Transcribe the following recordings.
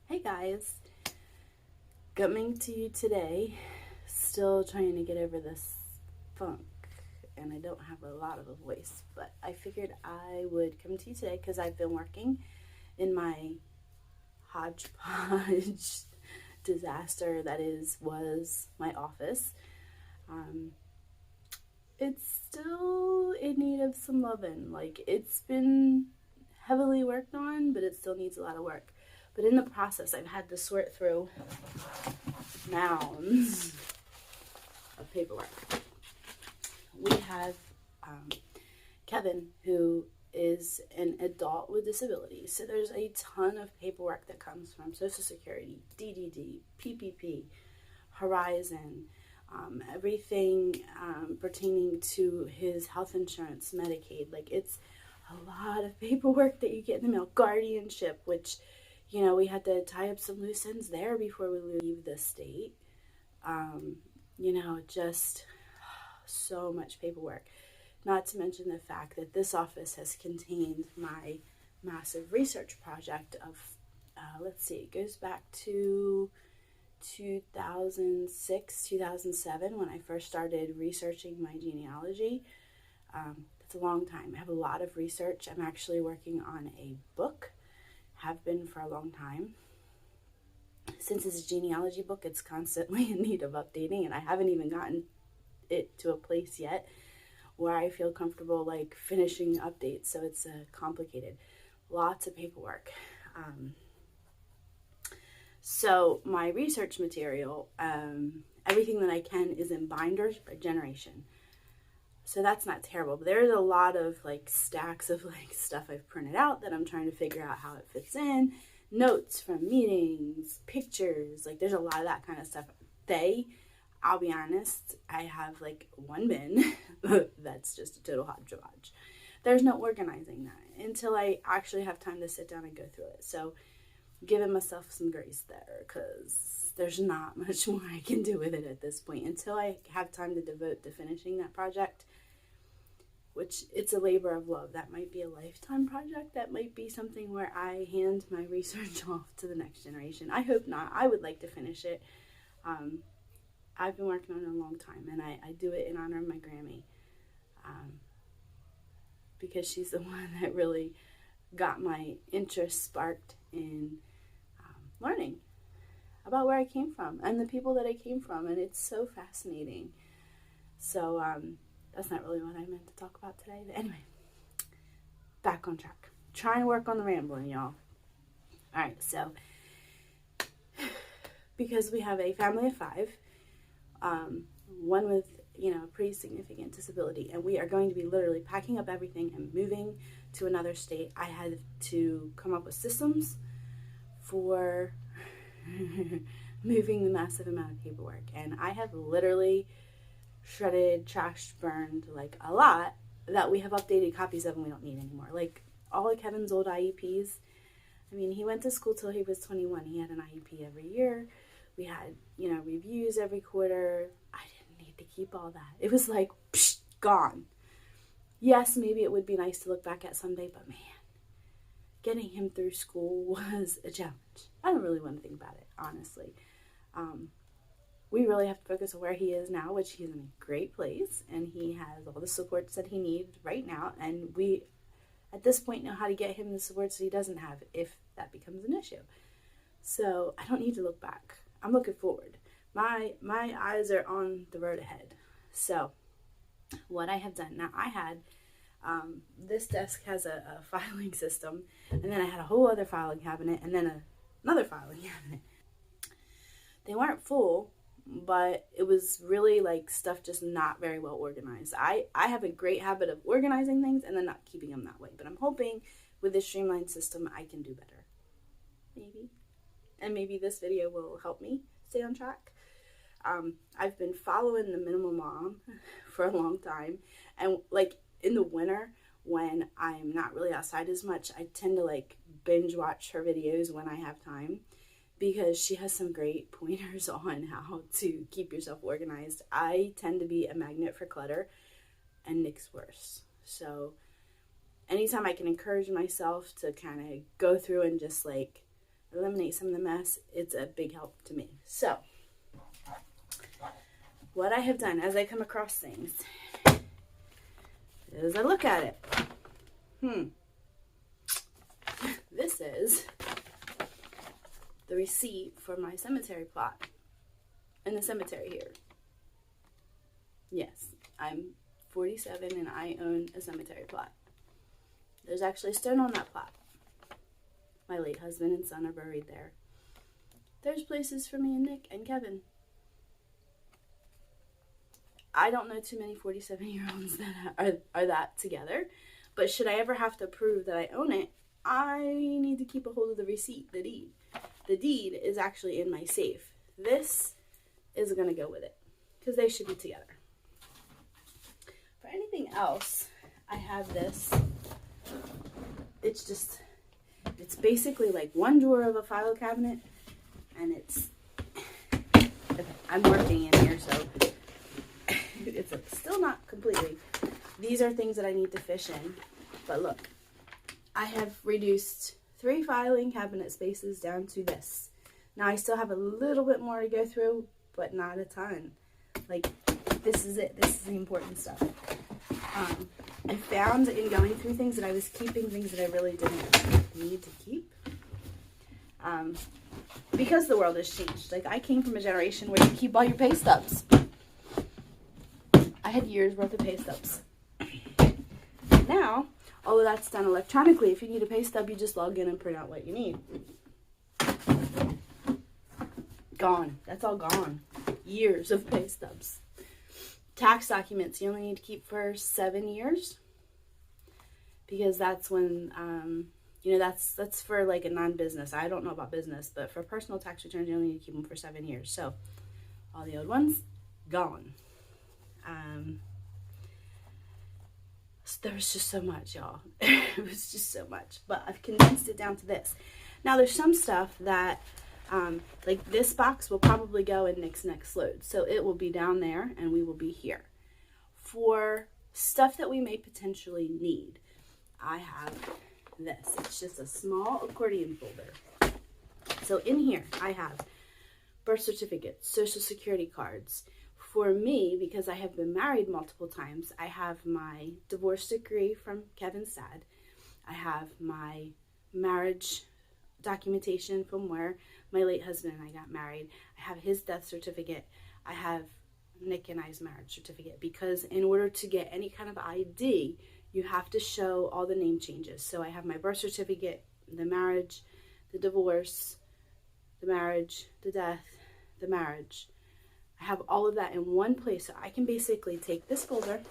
Hey guys, coming to you today, still trying to get over this funk, and I don't have a lot of a voice, but I figured I would come to you today because I've been working in my hodgepodge disaster that was my office. Um, it's still in need of some loving. Like, it's been heavily worked on, but it still needs a lot of work. But in the process, I've had to sort through mounds of paperwork. We have Kevin, who is an adult with disabilities. So there's a ton of paperwork that comes from Social Security, DDD, PPP, Horizon, everything pertaining to his health insurance, Medicaid. Like, it's a lot of paperwork that you get in the mail. Guardianship, which, we had to tie up some loose ends there before we leave the state. Just so much paperwork. Not to mention the fact that this office has contained my massive research project of, it goes back to 2006, 2007, when I first started researching my genealogy. That's a long time. I have a lot of research. I'm actually working on a book, have been for a long time. Since it's a genealogy book, it's constantly in need of updating, and I haven't even gotten it to a place yet where I feel comfortable like finishing updates. So it's complicated. Lots of paperwork. So my research material, everything that I can is in binders by generation. So that's not terrible, but there's a lot of like stacks of like stuff I've printed out that I'm trying to figure out how it fits in. Notes from meetings, pictures, like there's a lot of that kind of stuff. I'll be honest, I have like one bin that's just a total hodgepodge. There's no organizing that until I actually have time to sit down and go through it. So giving myself some grace there, because there's not much more I can do with it at this point until I have time to devote to finishing that project, which it's a labor of love. That might be a lifetime project. That might be something where I hand my research off to the next generation. I hope not. I would like to finish it. I've been working on it a long time, and I do it in honor of my Grammy, because she's the one that really got my interest sparked in learning about where I came from and the people that I came from, and it's so fascinating. So that's not really what I meant to talk about today. But anyway, back on track. Trying to work on the rambling, y'all. All right, so because we have a family of 5, one with a pretty significant disability, and we are going to be literally packing up everything and moving to another state. I had to come up with systems for moving the massive amount of paperwork, and I have literally shredded, trashed, burned like a lot that we have updated copies of and we don't need anymore. Like all of Kevin's old IEPs. I mean, he went to school till he was 21. He had an IEP every year. We had, reviews every quarter. I didn't need to keep all that. It was like, psh, gone. Yes, maybe it would be nice to look back at someday, but man, getting him through school was a challenge. I don't really want to think about it, honestly. We really have to focus on where he is now, which he's in a great place, and he has all the supports that he needs right now, and we, at this point, know how to get him the supports that he doesn't have if that becomes an issue. So I don't need to look back. I'm looking forward. My eyes are on the road ahead. So what I have done, now I had, this desk has a filing system, and then I had a whole other filing cabinet, and then another filing cabinet. They weren't full, but it was really like stuff just not very well organized. I have a great habit of organizing things and then not keeping them that way, but I'm hoping with this streamlined system I can do better. Maybe. And maybe this video will help me stay on track. I've been following the Minimal Mom for a long time, and like in the winter when I'm not really outside as much, I tend to like binge watch her videos when I have time, because she has some great pointers on how to keep yourself organized. I tend to be a magnet for clutter, and Nick's worse. So anytime I can encourage myself to kind of go through and just like eliminate some of the mess, it's a big help to me. So, what I have done as I come across things is I look at it. This is the receipt for my cemetery plot in the cemetery here. Yes, I'm 47 and I own a cemetery plot. There's actually a stone on that plot. My late husband and son are buried there. There's places for me and Nick and Kevin. I don't know too many 47-year-olds that are that together, but should I ever have to prove that I own it, I need to keep a hold of the receipt, the deed. The deed is actually in my safe. This is going to go with it because they should be together. For anything else, I have this. It's basically like one drawer of a file cabinet, and it's, okay, I'm working in here, so it's still not completely. These are things that I need to fish in, but look, I have reduced 3 filing cabinet spaces down to this. Now I still have a little bit more to go through, but not a ton. Like, this is it. This is the important stuff. I found in going through things that I was keeping things that I really didn't need to keep. Because the world has changed. Like, I came from a generation where you keep all your pay stubs. I had years worth of pay stubs. Now, all of that's done electronically. If you need a pay stub, you just log in and print out what you need. Gone. That's all gone. Years of pay stubs. Tax documents you only need to keep for 7 years, because that's when that's for like a non-business. I don't know about business, but for personal tax returns you only need to keep them for 7 years. So all the old ones gone. There was just so much, y'all. It was just so much, but I've condensed it down to this. Now there's some stuff that like this box will probably go in Nick's next load. So it will be down there and we will be here. For stuff that we may potentially need, I have this. It's just a small accordion folder. So in here I have birth certificates, social security cards. For me, because I have been married multiple times, I have my divorce decree from Kevin's dad. I have my marriage documentation from where my late husband and I got married. I have his death certificate. I have Nick and I's marriage certificate, because in order to get any kind of ID, you have to show all the name changes. So I have my birth certificate, the marriage, the divorce, the marriage, the death, the marriage. I have all of that in one place, so I can basically take this folder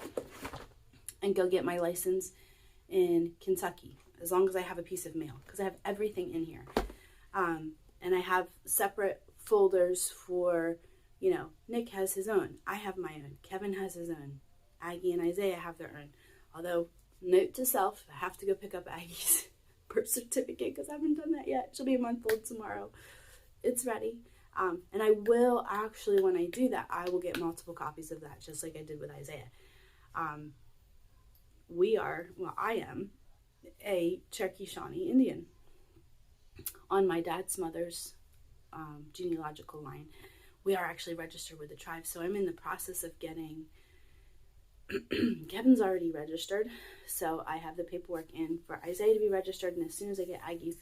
and go get my license in Kentucky, as long as I have a piece of mail, because I have everything in here. And I have separate folders for, Nick has his own. I have my own. Kevin has his own. Aggie and Isaiah have their own. Although, note to self, I have to go pick up Aggie's birth certificate because I haven't done that yet. She'll be a month old tomorrow. It's ready. And I will actually, when I do that, I will get multiple copies of that, just like I did with Isaiah. I am a Cherokee Shawnee Indian on my dad's mother's genealogical line. We are actually registered with the tribe, so I'm in the process of getting Kevin's already registered, so I have the paperwork in for Isaiah to be registered, and as soon as I get Aggie's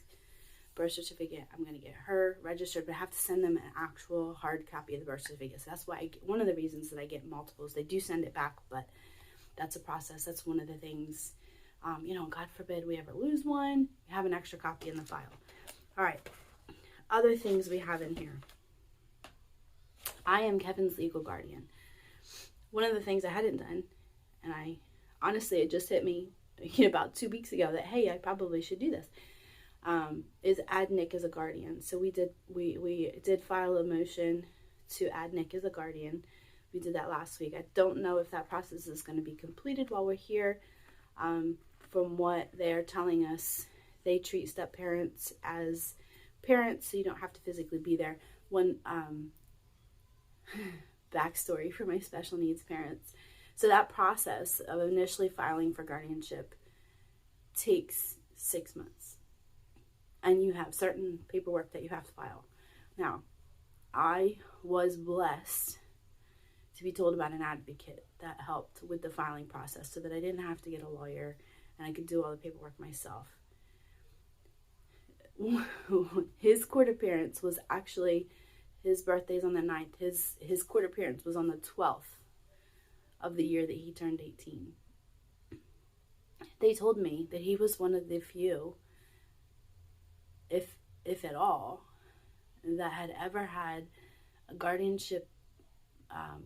birth certificate, I'm going to get her registered, but I have to send them an actual hard copy of the birth certificate. So that's why one of the reasons that I get multiples. They do send it back, but that's a process. That's one of the things, God forbid we ever lose one, we have an extra copy in the file. All right, other things we have in here. I am Kevin's legal guardian. One of the things I hadn't done, and it just hit me about 2 weeks ago that, hey, I probably should do this, is add Nick as a guardian. So we did file a motion to add Nick as a guardian. We did that last week. I don't know if that process is going to be completed while we're here. From what they're telling us, they treat step parents as parents, so you don't have to physically be there. One backstory for my special needs parents. So that process of initially filing for guardianship takes 6 months. and you have certain paperwork that you have to file. Now, I was blessed to be told about an advocate that helped with the filing process so that I didn't have to get a lawyer and I could do all the paperwork myself. His court appearance was actually, his birthday's on the 9th. His court appearance was on the 12th of the year that he turned 18. They told me that he was one of the few, if at all, that had ever had a guardianship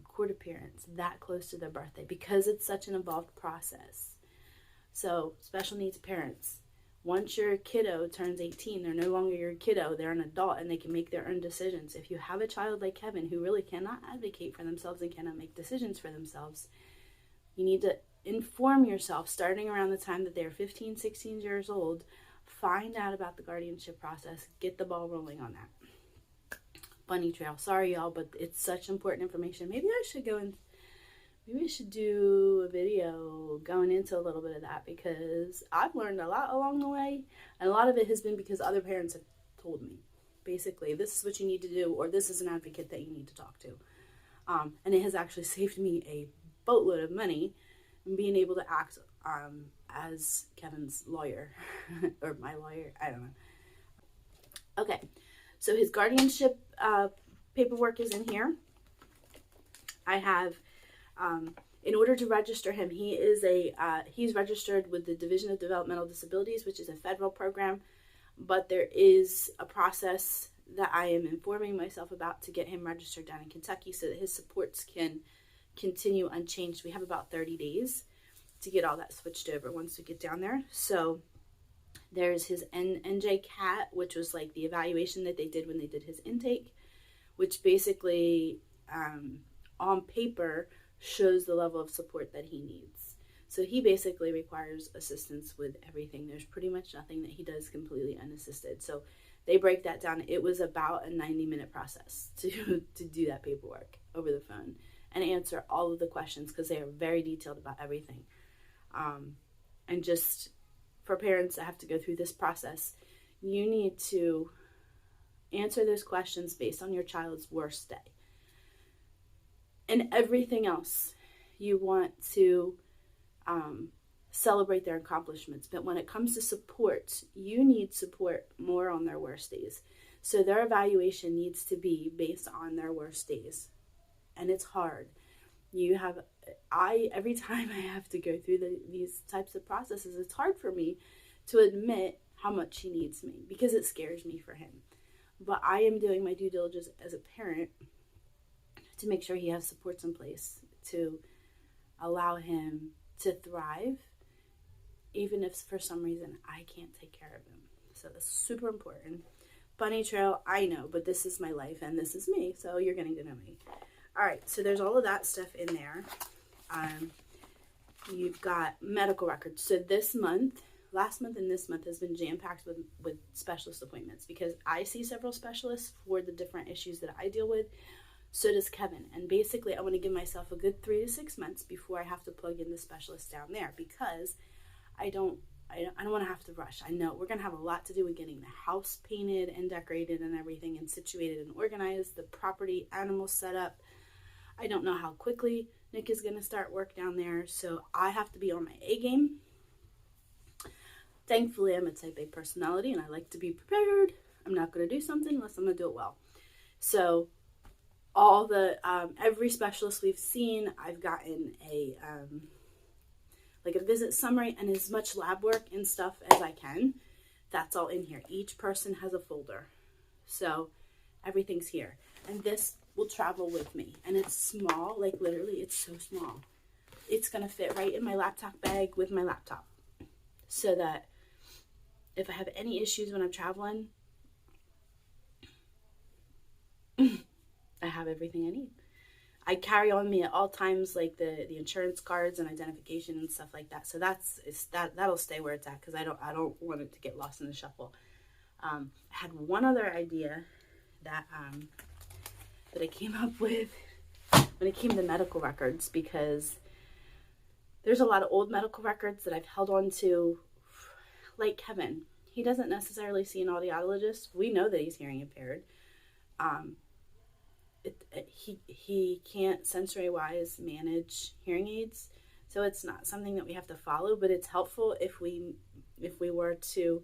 court appearance that close to their birthday, because it's such an involved process. So, special needs parents, once your kiddo turns 18, they're no longer your kiddo, they're an adult and they can make their own decisions. If you have a child like Kevin who really cannot advocate for themselves and cannot make decisions for themselves, you need to inform yourself starting around the time that they're 15, 16 years old. Find out about the guardianship process, get the ball rolling on that. Bunny trail. Sorry, y'all, but it's such important information. Maybe I should do a video going into a little bit of that, because I've learned a lot along the way, and a lot of it has been because other parents have told me, basically, this is what you need to do, or this is an advocate that you need to talk to. And it has actually saved me a boatload of money and being able to act as Kevin's lawyer, or my lawyer, I don't know. Okay. So his guardianship paperwork is in here. I have, in order to register him, he's registered with the Division of Developmental Disabilities, which is a federal program, but there is a process that I am informing myself about to get him registered down in Kentucky so that his supports can continue unchanged. We have about 30 days to get all that switched over once we get down there. So there's his NJ CAT, which was like the evaluation that they did when they did his intake, which basically on paper shows the level of support that he needs. So he basically requires assistance with everything. There's pretty much nothing that he does completely unassisted. So they break that down. It was about a 90-minute process to do that paperwork over the phone and answer all of the questions, because they are very detailed about everything. And just for parents that have to go through this process, you need to answer those questions based on your child's worst day. And everything else, you want to celebrate their accomplishments. But when it comes to support, you need support more on their worst days. So their evaluation needs to be based on their worst days. And it's hard. Every time I have to go through these types of processes, it's hard for me to admit how much he needs me, because it scares me for him. But I am doing my due diligence as a parent to make sure he has supports in place to allow him to thrive, even if for some reason I can't take care of him. So that's super important. Bunny trail, I know, but this is my life and this is me, so you're getting to know me. All right, so there's all of that stuff in there. You've got medical records. So last month and this month has been jam-packed with specialist appointments, because I see several specialists for the different issues that I deal with. So does Kevin. And basically, I want to give myself a good 3 to 6 months before I have to plug in the specialist down there, because I don't want to have to rush. I know we're going to have a lot to do with getting the house painted and decorated and everything and situated and organized, the property, animals set up. I don't know how quickly Nick is going to start work down there, so I have to be on my A game. Thankfully, I'm a type A personality, and I like to be prepared. I'm not going to do something unless I'm going to do it well. So all the every specialist we've seen, I've gotten a visit summary and as much lab work and stuff as I can. That's all in here. Each person has a folder, so everything's here. And this will travel with me, and it's small, like literally it's so small. It's gonna fit right in my laptop bag with my laptop, so that if I have any issues when I'm traveling, I have everything I need. I carry on me at all times, like the insurance cards and identification and stuff like that. So that'll stay where it's at, because I don't want it to get lost in the shuffle. I had one other idea that I came up with when it came to medical records, because there's a lot of old medical records that I've held on to. Like Kevin, he doesn't necessarily see an audiologist. We know that he's hearing impaired. He can't sensory-wise manage hearing aids, so it's not something that we have to follow, but it's helpful if we were to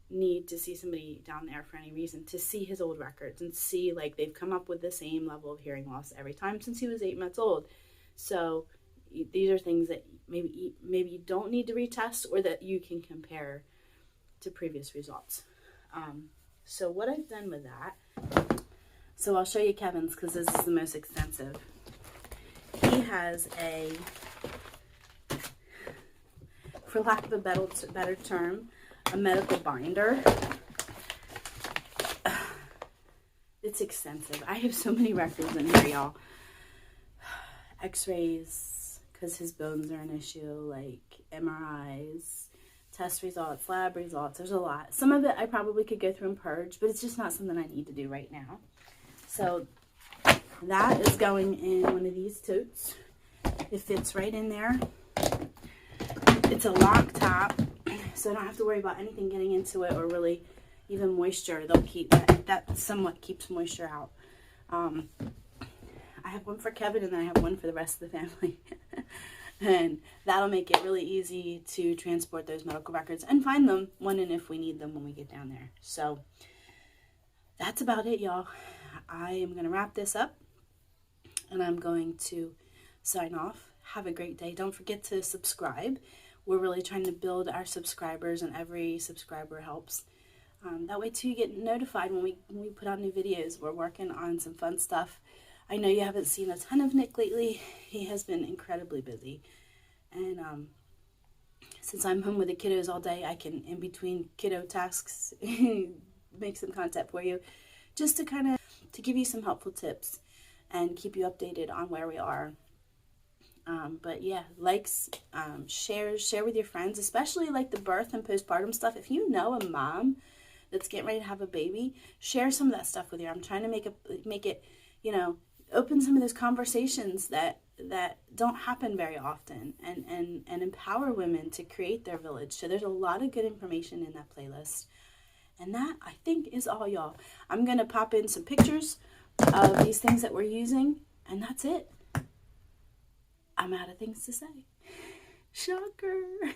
need to see somebody down there for any reason, to see his old records and see, like, they've come up with the same level of hearing loss every time since he was 8 months old. So these are things that maybe you don't need to retest, or that you can compare to previous results. So what I've done with that, so I'll show you Kevin's because this is the most extensive. He has a, for lack of a better term, a medical binder. It's extensive. I have so many records in here, y'all. X-rays, because his bones are an issue, like MRIs, test results, lab results. There's a lot. Some of it I probably could go through and purge, but it's just not something I need to do right now. So that is going in one of these totes. It fits right in there. It's a lock top, so I don't have to worry about anything getting into it, or really even moisture. They'll keep that somewhat keeps moisture out. I have one for Kevin, and then I have one for the rest of the family. And that'll make it really easy to transport those medical records and find them when and if we need them when we get down there. So that's about it, y'all. I am going to wrap this up, and I'm going to sign off. Have a great day. Don't forget to subscribe. We're really trying to build our subscribers, and every subscriber helps. That way, too, you get notified when we put out new videos. We're working on some fun stuff. I know you haven't seen a ton of Nick lately. He has been incredibly busy. And since I'm home with the kiddos all day, I can, in between kiddo tasks, make some content for you, just to kind of to give you some helpful tips and keep you updated on where we are. But yeah, likes, shares, share with your friends, especially like the birth and postpartum stuff. If you know a mom that's getting ready to have a baby, share some of that stuff with her. I'm trying to make it, you know, open some of those conversations that don't happen very often, and empower women to create their village. So there's a lot of good information in that playlist. And that, I think, is all, y'all. I'm going to pop in some pictures of these things that we're using, and that's it. I'm out of things to say. Shocker.